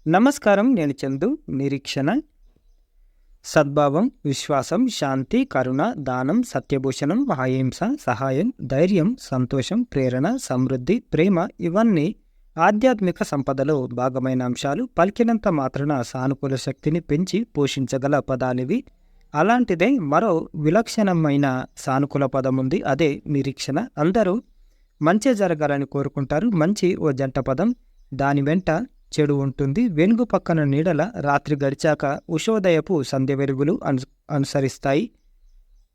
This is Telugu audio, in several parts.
నమస్కారం. నేను చందు. నిరీక్షణ, సద్భావం, విశ్వాసం, శాంతి, కరుణ, దానం, సత్యభూషణం, అహింస, సహాయం, ధైర్యం, సంతోషం, ప్రేరణ, సమృద్ధి, ప్రేమ ఇవన్నీ ఆధ్యాత్మిక సంపదలో భాగమైన అంశాలు. పలికినంత మాత్రాన సానుకూల శక్తిని పెంచి పోషించగల పదాలివి. అలాంటిదే మరో విలక్షణమైన సానుకూల పదం ఉంది. అదే నిరీక్షణ. అందరూ మంచి జరగాలని కోరుకుంటారు. మంచి ఓ జంట పదం. దాని వెంట చెడు ఉంటుంది. వెలుగు పక్కన నీడల రాత్రి గడిచాక ఉషోదయపు సంధ్య వెలుగులు అనుసరిస్తాయి.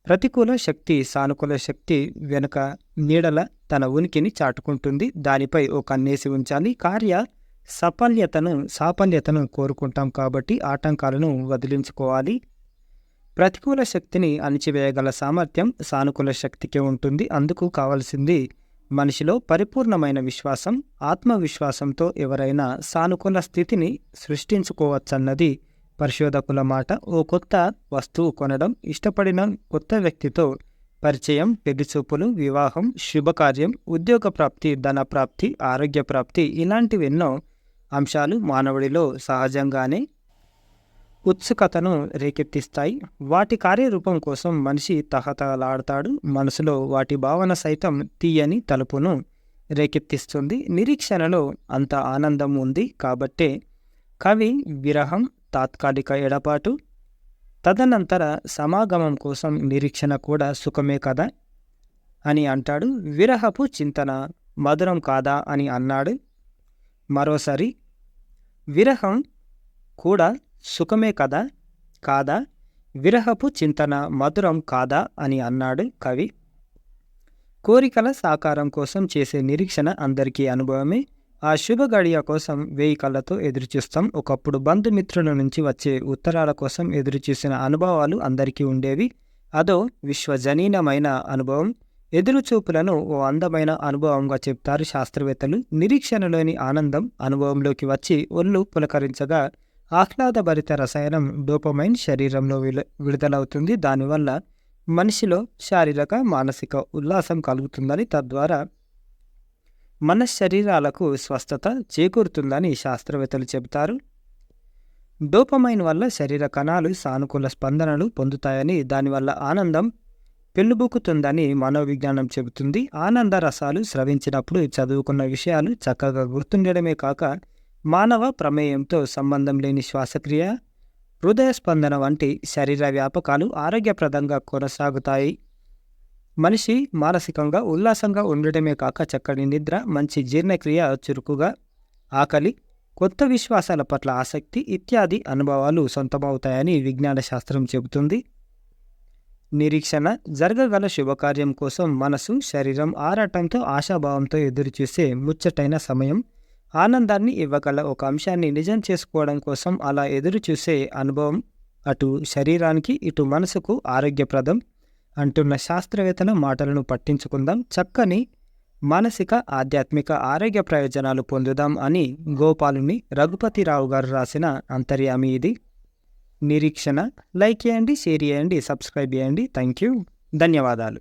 ప్రతికూల శక్తి సానుకూల శక్తి వెనుక నీడల తన ఉనికిని చాటుకుంటుంది. దానిపై ఓ కన్నేసి ఉంచాలి. కార్య సాఫల్యతను కోరుకుంటాం కాబట్టి ఆటంకాలను వదిలించుకోవాలి. ప్రతికూల శక్తిని అణిచివేయగల సామర్థ్యం సానుకూల శక్తికే ఉంటుంది. అందుకు కావలసింది మనిషిలో పరిపూర్ణమైన విశ్వాసం. ఆత్మవిశ్వాసంతో ఎవరైనా సానుకూల స్థితిని సృష్టించుకోవచ్చన్నది పరిశోధకుల మాట. ఓ కొత్త వస్తువు కొనడం, ఇష్టపడిన కొత్త వ్యక్తితో పరిచయం, పెళ్లిచూపులు, వివాహం, శుభకార్యం, ఉద్యోగ ప్రాప్తి, ధన ప్రాప్తి, ఆరోగ్య ప్రాప్తి ఇలాంటివెన్నో అంశాలు మానవుడిలో సహజంగానే ఉత్సుకతను రేకెత్తిస్తాయి. వాటి కార్యరూపం కోసం మనిషి తహతహలాడతాడు. మనసులో వాటి భావన సైతం తీయని తలుపును రేకెత్తిస్తుంది. నిరీక్షణలో అంత ఆనందం ఉంది కాబట్టే కవి విరహం, తాత్కాలిక ఎడపాటు, తదనంతర సమాగమం కోసం నిరీక్షణ కూడా సుఖమే కదా అని అంటాడు. విరహపు చింతన మధురం కాదా అని అన్నాడు. మరోసారి విరహం కూడా సుఖమే కదా కాదా, విరహపు చింతన మధురం కాదా అని అన్నాడు కవి. కోరికల సాకారం కోసం చేసే నిరీక్షణ అందరికీ అనుభవమే. ఆ శుభ గడియ కోసం 1000 కళ్ళతో ఎదురుచూస్తాం. ఒకప్పుడు బంధుమిత్రుల నుంచి వచ్చే ఉత్తరాల కోసం ఎదురుచూసిన అనుభవాలు అందరికీ ఉండేవి. అదో విశ్వజనీనమైన అనుభవం. ఎదురుచూపులను ఓ అందమైన అనుభవంగా చెప్తారు శాస్త్రవేత్తలు. నిరీక్షణలోని ఆనందం అనుభవంలోకి వచ్చి ఒళ్ళు పులకరించగా ఆహ్లాదభరిత రసాయనం డోపమైన్ శరీరంలో విడుదలవుతుంది. దానివల్ల మనిషిలో శారీరక మానసిక ఉల్లాసం కలుగుతుందని, తద్వారా మన శరీరాలకు స్వస్థత చేకూరుతుందని శాస్త్రవేత్తలు చెబుతారు. డోపమైన్ వల్ల శరీర కణాలు సానుకూల స్పందనలు పొందుతాయని, దానివల్ల ఆనందం పెళ్ళుబుకుతుందని మనోవిజ్ఞానం చెబుతుంది. ఆనంద రసాలు స్రవించినప్పుడు చదువుకున్న విషయాలు చక్కగా గుర్తుండడమే కాక మానవ ప్రమేయంతో సంబంధం లేని శ్వాసక్రియ, హృదయ స్పందన వంటి శరీర వ్యాపకాలు ఆరోగ్యప్రదంగా కొనసాగుతాయి. మనిషి మానసికంగా ఉల్లాసంగా ఉండడమే కాక చక్కని నిద్ర, మంచి జీర్ణక్రియ, చురుకుగా ఆకలి, కొత్త విశ్వాసాల పట్ల ఆసక్తి ఇత్యాది అనుభవాలు సొంతమవుతాయని విజ్ఞాన శాస్త్రం చెబుతుంది. నిరీక్షణ జరగగల శుభకార్యం కోసం మనసు, శరీరం ఆరాటంతో ఆశాభావంతో ఎదురుచూసే ముచ్చటైన సమయం. ఆనందాన్ని ఇవ్వగల ఒక అంశాన్ని నిజం చేసుకోవడం కోసం అలా ఎదురుచూసే అనుభవం అటు శరీరానికి ఇటు మనసుకు ఆరోగ్యప్రదం అంటున్న శాస్త్రవేత్తల మాటలను పట్టించుకుందాం. చక్కని మానసిక ఆధ్యాత్మిక ఆరోగ్య ప్రయోజనాలు పొందుదాం అని గోపాలుని రఘుపతిరావు గారు రాసిన అంతర్యామి ఇది. నిరీక్షణ. లైక్ చేయండి, షేర్ చేయండి, సబ్స్క్రైబ్ చేయండి. Thank you. ధన్యవాదాలు.